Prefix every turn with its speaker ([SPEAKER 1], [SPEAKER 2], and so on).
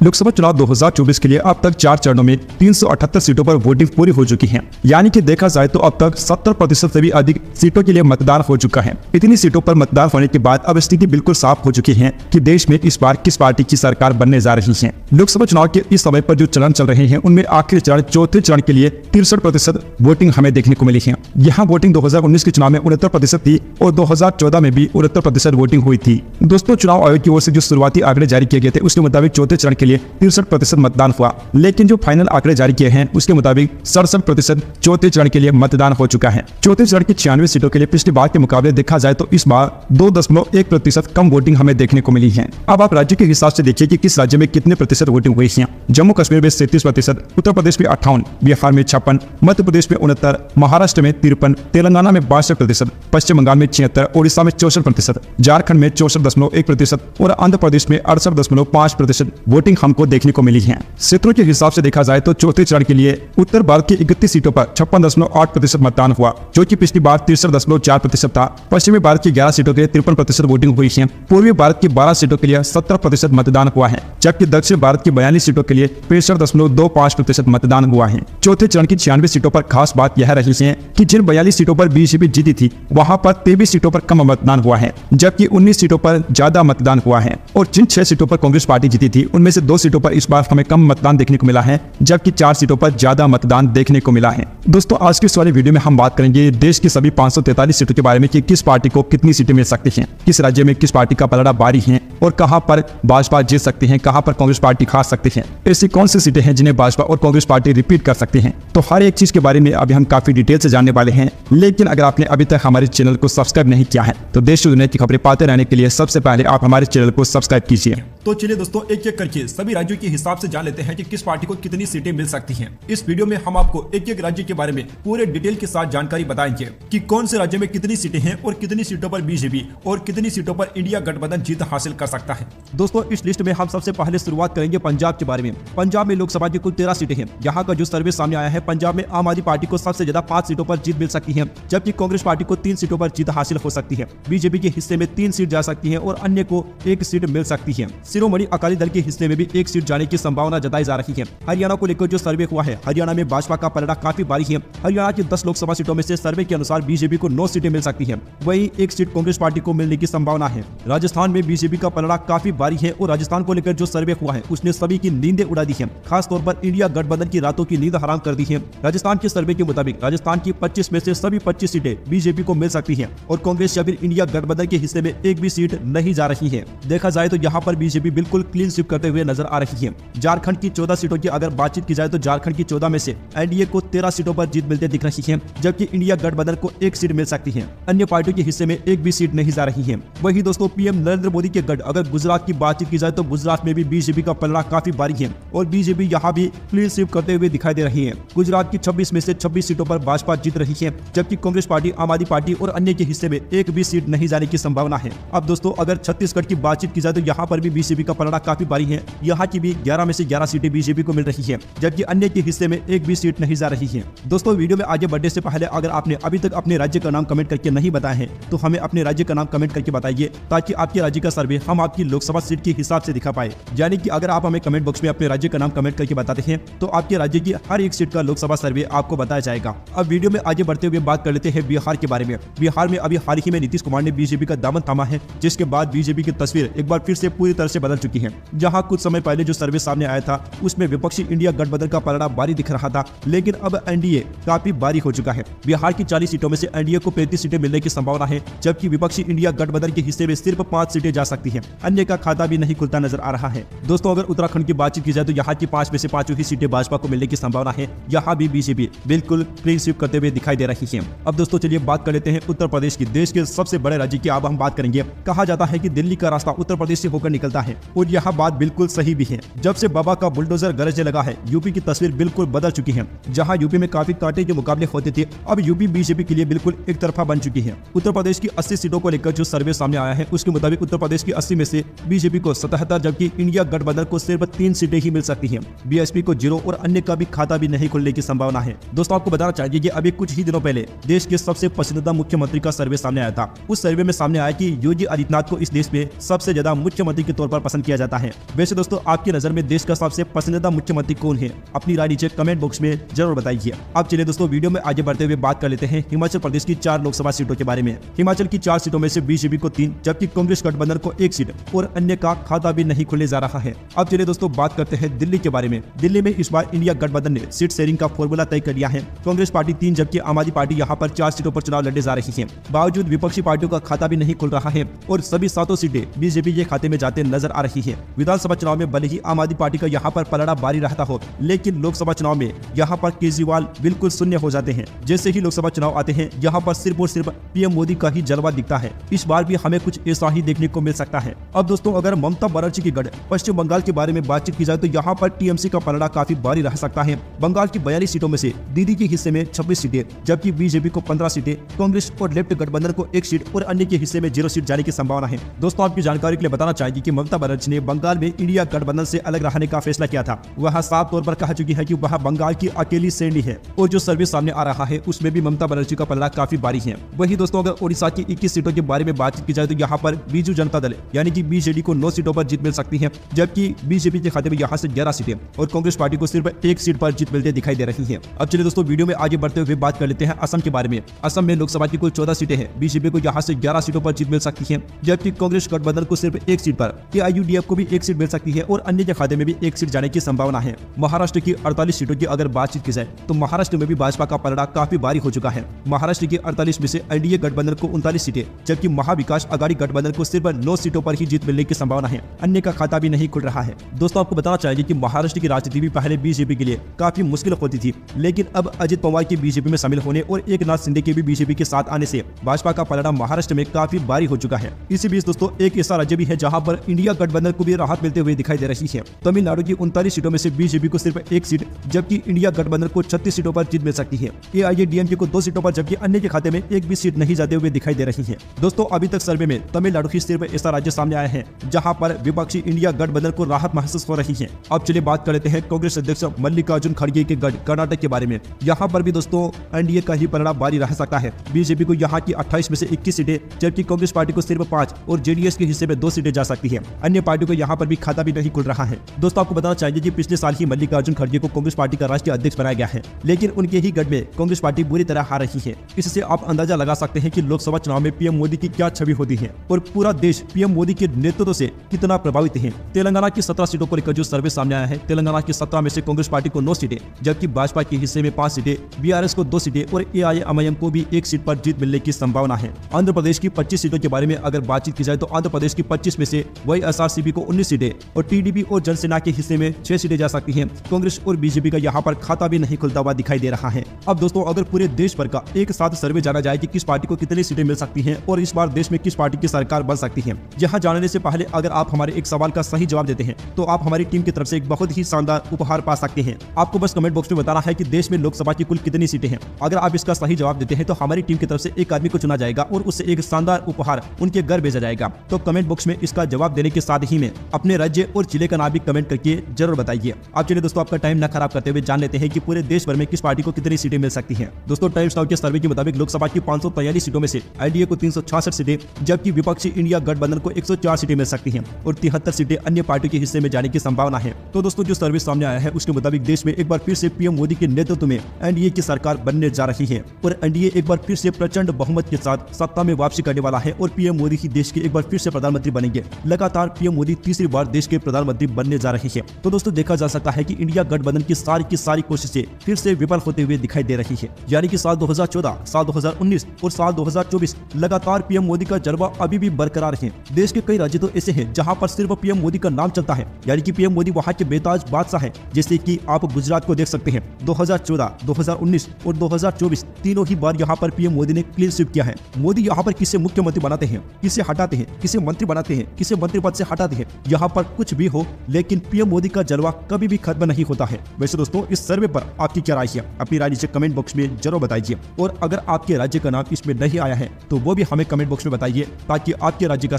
[SPEAKER 1] लोकसभा चुनाव 2024 के लिए अब तक 4 चरणों में 378 सीटों पर वोटिंग पूरी हो चुकी है। यानी कि देखा जाए तो अब तक 70% से भी अधिक सीटों के लिए मतदान हो चुका है। इतनी सीटों पर मतदान होने के बाद अब स्थिति बिल्कुल साफ हो चुकी है कि देश में इस बार किस पार्टी की सरकार बनने जा रही है। लोकसभा चुनाव के इस समय पर जो चरण चल रहे हैं उनमें आखिरी चरण चौथे चरण के लिए 63% वोटिंग हमें देखने को मिली है। यहाँ वोटिंग 2019 के चुनाव में 69% थी और 2014 में भी 69% वोटिंग हुई थी। दोस्तों, चुनाव आयोग की ओर से जो शुरुआती आंकड़े जारी किए गए थे उसके मुताबिक चौथे चरण के लिए 63% मतदान हुआ, लेकिन जो फाइनल आंकड़े जारी किए हैं उसके मुताबिक 67% चौथे चरण के लिए मतदान हो चुका है। चौथे चरण की 96 सीटों के लिए पिछली बार के मुकाबले देखा जाए तो इस बार 2.1% कम वोटिंग हमें देखने को मिली है। अब आप राज्य के हिसाब से देखिए कि किस राज्य में कितने प्रतिशत वोटिंग हुई है। जम्मू कश्मीर में 37%, उत्तर प्रदेश में 58%, बिहार में 56%, मध्य प्रदेश में 69%, महाराष्ट्र में 53%, तेलंगाना में 62%, पश्चिम बंगाल में 76%, ओडिशा में 64%, झारखंड में 64.1% और आंध्र प्रदेश में 68.5% वोटिंग हमको देखने को मिली है। क्षेत्रों के हिसाब से देखा जाए तो चौथे चरण के लिए उत्तर भारत की 31 सीटों पर 56.8% मतदान हुआ, जो कि पिछली बार 63.4% था। पश्चिमी भारत की 11 सीटों के लिए 53% वोटिंग हुई है। पूर्वी भारत की 12 सीटों के लिए 70% मतदान हुआ है, जबकि दक्षिण भारत की 42 सीटों के लिए 65.25% मतदान हुआ है। चौथे चरण की 96 सीटों पर खास बात यह रही है कि जिन 42 सीटों पर बीजेपी जीती थी वहां पर 23 सीटों पर कम मतदान हुआ है, जबकि 19 सीटों पर ज्यादा मतदान हुआ है। और जिन 6 सीटों पर कांग्रेस पार्टी जीती थी उनमें से 2 सीटों पर इस बार हमें कम मतदान देखने को मिला है, जबकि 4 सीटों पर ज्यादा मतदान देखने को मिला है। दोस्तों, आज की इस वाली वीडियो में हम बात करेंगे देश की सभी 543 सीटों के बारे में कि किस पार्टी को कितनी सीटें मिल सकती हैं, किस राज्य में किस पार्टी का पलड़ा भारी है और कहां पर भाजपा जीत सकती है, कहां पर कांग्रेस पार्टी खा सकती है। ऐसी कौन सी सीटें हैं जिन्हें भाजपा और कांग्रेस पार्टी रिपीट कर सकती हैं। तो हर एक चीज के बारे में अभी हम काफी डिटेल से जानने वाले हैं। लेकिन अगर आपने अभी तक हमारे चैनल को सब्सक्राइब नहीं किया है तो देश और दुनिया की खबरें पाते रहने के लिए सबसे पहले आप हमारे चैनल को सब्सक्राइब कीजिए।
[SPEAKER 2] तो चलिए दोस्तों, एक एक करके सभी राज्यों के हिसाब से जान लेते हैं कि किस पार्टी को कितनी सीटें मिल सकती हैं। इस वीडियो में हम आपको एक एक राज्य के बारे में पूरे डिटेल के साथ जानकारी बताएंगे कि कौन से राज्य में कितनी सीटें हैं और कितनी सीटों पर बीजेपी और कितनी सीटों पर इंडिया गठबंधन जीत हासिल कर सकता है।
[SPEAKER 3] दोस्तों, इस लिस्ट में हम सबसे पहले शुरुआत करेंगे पंजाब के बारे में। पंजाब में लोकसभा की कुल 13 सीटें हैं। यहाँ का जो सर्वे सामने आया है, पंजाब में आम आदमी पार्टी को सबसे ज्यादा 5 सीटों पर जीत मिल सकती है, जबकि कांग्रेस पार्टी को 3 सीटों पर जीत हासिल हो सकती है। बीजेपी के हिस्से में 3 सीट जा सकती है और अन्य को 1 सीट मिल सकती है। शिरोमणि अकाली दल के हिस्से में भी 1 सीट जाने की संभावना जताई जा रही है। हरियाणा को लेकर जो सर्वे हुआ है, हरियाणा में भाजपा का पलड़ा काफी भारी है। हरियाणा की 10 लोकसभा सीटों में से सर्वे के अनुसार बीजेपी को 9 सीटें मिल सकती है, वहीं 1 सीट कांग्रेस पार्टी को मिलने की संभावना है। राजस्थान में बीजेपी का पलड़ा काफी भारी है और राजस्थान को लेकर जो सर्वे हुआ है उसने सभी की नींदें उड़ा दी है। खास तौर पर इंडिया गठबंधन की रातों की नींद हराम कर दी है। राजस्थान के सर्वे के मुताबिक राजस्थान की 25 में से सभी 25 सीटें बीजेपी को मिल सकती है और कांग्रेस या फिर इंडिया गठबंधन के हिस्से में एक भी सीट नहीं जा रही है। देखा जाए तो यहाँ पर बीजेपी बिल्कुल क्लीन स्वीप करते हुए नजर आ रही है। झारखंड की 14 सीटों की अगर बातचीत की जाए तो झारखंड की 14 में से एनडीए को 13 सीटों पर जीत मिलते दिख रही है, जबकि इंडिया गठबंधन को 1 सीट मिल सकती है। अन्य पार्टियों के हिस्से में एक भी सीट नहीं जा रही है। वही दोस्तों, पीएम नरेंद्र मोदी के गढ़ अगर गुजरात की बातचीत की जाए तो गुजरात में भी बीजेपी का पलड़ा काफी भारी है और बीजेपी यहाँ भी क्लीन स्वीप करते हुए दिखाई दे रही है। गुजरात की 26 में से 26 सीटों पर भाजपा जीत रही है, जबकि कांग्रेस पार्टी, आम आदमी पार्टी और अन्य के हिस्से में एक भी सीट नहीं जाने की संभावना है। अब दोस्तों, अगर छत्तीसगढ़ की बातचीत की जाए तो यहाँ पर भी बीजेपी का पलड़ा काफी भारी है। यहाँ की भी 11 में से 11 सीटें बीजेपी को मिल रही है, जबकि अन्य के हिस्से में एक भी सीट नहीं जा रही है। दोस्तों, वीडियो में आगे बढ़ने से पहले अगर आपने अभी तक अपने राज्य का नाम कमेंट करके नहीं बताया है तो हमें अपने राज्य का नाम कमेंट करके बताइए, ताकि आपके राज्य का सर्वे हम आपकी लोकसभा सीट के हिसाब से दिखा पाए। यानी कि अगर आप हमें कमेंट बॉक्स में अपने राज्य का नाम कमेंट करके बताते हैं तो आपके राज्य की हर एक सीट का लोकसभा सर्वे आपको बताया जाएगा। अब वीडियो में आगे बढ़ते हुए बात कर लेते हैं बिहार के बारे में। बिहार में अभी हाल ही में नीतीश कुमार ने बीजेपी का दामन थामा है, जिसके बाद बीजेपी की तस्वीर एक बार फिर से पूरी तरह से बदल चुकी है। जहां कुछ समय पहले जो सर्वे सामने आया था उसमें विपक्षी इंडिया गठबंधन का पलड़ा भारी दिख रहा था, लेकिन अब एनडीए काफी भारी हो चुका है। बिहार की 40 सीटों में से एनडीए को 35 सीटें मिलने की संभावना है, जबकि विपक्षी इंडिया गठबंधन के हिस्से में सिर्फ 5 सीटें जा सकती हैं। अन्य का खाता भी नहीं खुलता नजर आ रहा है। दोस्तों, अगर उत्तराखंड की बातचीत की जाए तो यहाँ की 5 में से 5 ही सीटें भाजपा को मिलने की संभावना है। यहाँ भी बीजेपी बिल्कुल क्लीन स्वीप करते हुए दिखाई दे रही है। अब दोस्तों, चलिए बात कर लेते हैं उत्तर प्रदेश की, देश के सबसे बड़े राज्य की। अब हम बात करेंगे। कहा जाता है कि दिल्ली का रास्ता उत्तर प्रदेश से होकर निकलता है और यह बात बिल्कुल सही भी है। जब से बाबा का बुलडोजर गरजने लगा है, यूपी की तस्वीर बिल्कुल बदल चुकी है। जहां यूपी में काफी कांटे के मुकाबले होते थे, अब यूपी बीजेपी के लिए बिल्कुल एक तरफा बन चुकी है। उत्तर प्रदेश की 80 सीटों को लेकर जो सर्वे सामने आया है उसके मुताबिक उत्तर प्रदेश की 80 में से बीजेपी को 77, जबकि इंडिया गठबंधन को सिर्फ 3 सीटें ही मिल सकती हैं। बीएसपी को 0 और अन्य का भी खाता भी नहीं खुलने की संभावना है। दोस्तों, आपको बताना चाहिए कि अभी कुछ ही दिनों पहले देश के सबसे पसंदीदा मुख्यमंत्री का सर्वे सामने आया था। उस सर्वे में सामने आया कि योगी आदित्यनाथ को इस देश में सबसे ज्यादा मुख्यमंत्री के तौर पर पर पसंद किया जाता है। वैसे दोस्तों आपकी नजर में देश का सबसे पसंदीदा मुख्यमंत्री कौन है? अपनी राय नीचे कमेंट बॉक्स में जरूर बताइए। अब चलिए दोस्तों वीडियो में आगे बढ़ते हुए बात कर लेते हैं हिमाचल प्रदेश की 4 लोकसभा सीटों के बारे में। हिमाचल की 4 सीटों में से बीजेपी को 3 जबकि कांग्रेस गठबंधन को 1 सीट और अन्य का खाता भी नहीं खुलने जा रहा है। अब चलिए दोस्तों बात करते हैं दिल्ली के बारे में। दिल्ली में इस बार इंडिया गठबंधन ने सीट शेयरिंग का फॉर्मूला तय कर लिया है। कांग्रेस पार्टी 3 जबकि आम आदमी पार्टी यहाँ पर 4 सीटों पर चुनाव लड़ने जा रही है। बावजूद विपक्षी पार्टियों का खाता भी नहीं खुल रहा है और सभी 7 सीटें बीजेपी के खाते में जाते नजर आ रही है। विधानसभा चुनाव में भले ही आम आदमी पार्टी का यहाँ पर पलड़ा भारी रहता हो, लेकिन लोकसभा चुनाव में यहाँ पर केजरीवाल बिल्कुल शून्य हो जाते हैं। जैसे ही लोकसभा चुनाव आते हैं यहाँ पर सिर्फ और सिर्फ पीएम मोदी का ही जलवा दिखता है। इस बार भी हमें कुछ ऐसा ही देखने को मिल सकता है। अब दोस्तों अगर ममता बनर्जी की गढ़ पश्चिम बंगाल के बारे में बातचीत की जाए तो यहाँ पर टीएमसी का पलड़ा काफी भारी रह सकता है। बंगाल की 42 सीटों में से दीदी के हिस्से में 26 सीटें जबकि बीजेपी को 15 सीटें, कांग्रेस और लेफ्ट गठबंधन को 1 सीट और अन्य के हिस्से में 0 सीट जाने की संभावना है। दोस्तों आपकी जानकारी के लिए बताना चाहिए कि ममता बनर्जी ने बंगाल में इंडिया गठबंधन से अलग रहने का फैसला किया था। वह साफ तौर पर कह चुकी है कि वह बंगाल की अकेली सैनी है और जो सर्वे सामने आ रहा है उसमें भी ममता बनर्जी का पलड़ा काफी भारी है। वही दोस्तों अगर ओडिशा की 21 सीटों के बारे में बातचीत की जाए तो यहाँ पर बीजू जनता दल यानी कि बीजेडी को 9 सीटों पर जीत मिल सकती है जबकि बीजेपी के खाते में यहाँ से 11 सीटें और कांग्रेस पार्टी को सिर्फ 1 सीट पर जीत मिलते दिखाई दे रही है। अब चलिए दोस्तों वीडियो में आगे बढ़ते हुए बात कर लेते हैं असम के बारे में। असम में लोकसभा की कुल 14 सीटें हैं। बीजेपी को यहाँ से 11 सीटों पर जीत मिल सकती है जबकि कांग्रेस गठबंधन को सिर्फ 1 सीट पर, एआईयूडीएफ को भी 1 सीट मिल सकती है और अन्य के खाते में भी 1 सीट जाने की संभावना है। महाराष्ट्र की 48 सीटों की अगर बातचीत की जाए तो महाराष्ट्र में भी भाजपा का पलड़ा काफी भारी हो चुका है। महाराष्ट्र की 48 में से एनडीए गठबंधन को 39 सीटें जबकि महाविकास आघाड़ी गठबंधन को सिर्फ 9 सीटों पर ही जीत मिलने की संभावना है। अन्य का खाता भी नहीं खुल रहा है। दोस्तों आपको बताना चाहिए कि महाराष्ट्र की राजनीति भी पहले बीजेपी के लिए काफी मुश्किल होती थी, लेकिन अब अजित पवार के बीजेपी में शामिल होने और एकनाथ शिंदे के भी बीजेपी के साथ आने से भाजपा का पलड़ा महाराष्ट्र में काफी भारी हो चुका है। इसी बीच दोस्तों एक ऐसा राज्य भी है जहां पर इंडिया गठबंधन को भी राहत मिलते हुए दिखाई दे रही है। तमिलनाडु की 39 सीटों में से बीजेपी को सिर्फ 1 सीट जबकि इंडिया गठबंधन को 36 सीटों पर जीत मिल सकती है। एआईएडीएमके को 2 सीटों पर जबकि अन्य के खाते में 1 भी सीट नहीं जाते हुए दिखाई दे रही है। दोस्तों अभी तक सर्वे में तमिलनाडु ही सिर्फ ऐसा राज्य सामने आया है जहां पर विपक्षी इंडिया गठबंधन को राहत महसूस हो रही है। अब चलिए बात कर लेते हैं कांग्रेस अध्यक्ष मल्लिकार्जुन खड़गे के गढ़ कर्नाटक के बारे में। यहाँ पर भी दोस्तों एनडीए का ही पलड़ा भारी रह सकता है। बीजेपी को यहाँ की 28 में से 21 सीटें जबकि कांग्रेस पार्टी को सिर्फ 5 और जेडीएस के हिस्से में 2 सीटें जा सकती है। अन्य पार्टियों को यहाँ पर भी खाता भी नहीं खुल रहा है। दोस्तों आपको बताना चाहिए कि पिछले साल ही मल्लिकार्जुन खड़गे को कांग्रेस पार्टी का राष्ट्रीय अध्यक्ष बनाया गया है, लेकिन उनके ही गढ़ में कांग्रेस पार्टी बुरी तरह हार रही है। इससे आप अंदाजा लगा सकते हैं कि लोकसभा चुनाव में पीएम मोदी की क्या छवि होती है और पूरा देश पीएम मोदी के नेतृत्व से कितना प्रभावित है। तेलंगाना की 17 सीटों को लेकर जो सर्वे सामने आया है, तेलंगाना की 17 में से कांग्रेस पार्टी को 9 सीटें जबकि भाजपा के हिस्से में 5 सीटें, बीआरएस को 2 सीटें और एआईएमआईएम को भी 1 सीट पर जीत मिलने की संभावना है। आंध्र प्रदेश की 25 सीटों के बारे में अगर बातचीत की जाए तो आंध्र प्रदेश की 25 में से वाईएसआरसीपी को 19 सीटें और टीडीपी और जनसेना के हिस्से में 6 सीटें जा सकती हैं। कांग्रेस और बीजेपी का यहाँ पर खाता भी नहीं खुलता हुआ दिखाई दे रहा है। अब दोस्तों अगर पूरे देश भर का एक साथ सर्वे जाना जाए कि किस पार्टी को कितनी सीटें मिल सकती हैं और इस बार देश में किस पार्टी की सरकार बन सकती है, यहाँ जानने से पहले अगर आप हमारे एक सवाल का सही जवाब देते हैं तो आप हमारी टीम की तरफ से एक बहुत ही शानदार उपहार पा सकते हैं। आपको बस कमेंट बॉक्स में बताना है कि देश में लोकसभा की कुल कितनी सीटें हैं। अगर आप इसका सही जवाब देते हैं तो हमारी टीम की तरफ से एक आदमी को चुना जाएगा और उससे एक शानदार उपहार उनके घर भेजा जाएगा। तो कमेंट बॉक्स में इसका जवाब देने के साथ ही में अपने राज्य और जिले का नाम भी कमेंट करके जरूर बताइए। आप चलिए दोस्तों आपका टाइम न खराब करते हुए जान लेते हैं कि पूरे देश भर में किस पार्टी को कितनी सीटें मिल सकती हैं। दोस्तों टाइम्स नाउ के सर्वे के मुताबिक लोकसभा की 543 सीटों में से एनडीए को 366 सीटें जबकि विपक्षी इंडिया गठबंधन को 104 सीटें मिल सकती हैं और 73 सीटें अन्य पार्टी के हिस्से में जाने की संभावना है। तो दोस्तों जो सर्वे सामने आया है उसके मुताबिक देश में एक बार फिर से पीएम मोदी के नेतृत्व में एनडीए की सरकार बनने जा रही है और एनडीए एक बार फिर से प्रचंड बहुमत के साथ सत्ता में वापसी करने वाला है और पीएम मोदी ही देश के एक बार फिर से प्रधानमंत्री बनेंगे। लगातार पीएम मोदी तीसरी बार देश के प्रधानमंत्री बनने जा रही है। तो दोस्तों देखा जा सकता है कि इंडिया गठबंधन की सारी कोशिशें फिर से विफल होते हुए दिखाई दे रही है। यानी कि साल 2014, साल 2019 और साल 2024 लगातार पीएम मोदी का जलवा अभी भी बरकरार है। देश के कई राज्य तो ऐसे हैं जहां पर सिर्फ पीएम मोदी का नाम चलता है, यानी कि पीएम मोदी वहां के बेताज बादशाह है। जैसे कि आप गुजरात को देख सकते हैं, 2014, 2019 और 2024 तीनों ही बार यहाँ पर पीएम मोदी ने क्लीन स्वीप किया है। मोदी यहाँ पर किसे मुख्यमंत्री बनाते हैं, किसे हटाते हैं, किसे मंत्री बनाते हैं, किसे मंत्री पद से हटाते हैं, यहाँ पर कुछ भी हो लेकिन पीएम मोदी का जलवा कभी भी खत्म नहीं होता है। वैसे दोस्तों इस सर्वे पर आपकी क्या राय है, अपनी राय नीचे कमेंट बॉक्स में जरूर बताइए और अगर आपके राज्य का नाम इसमें नहीं आया है तो वो भी हमें कमेंट बॉक्स में बताइए ताकि आपके राज्य का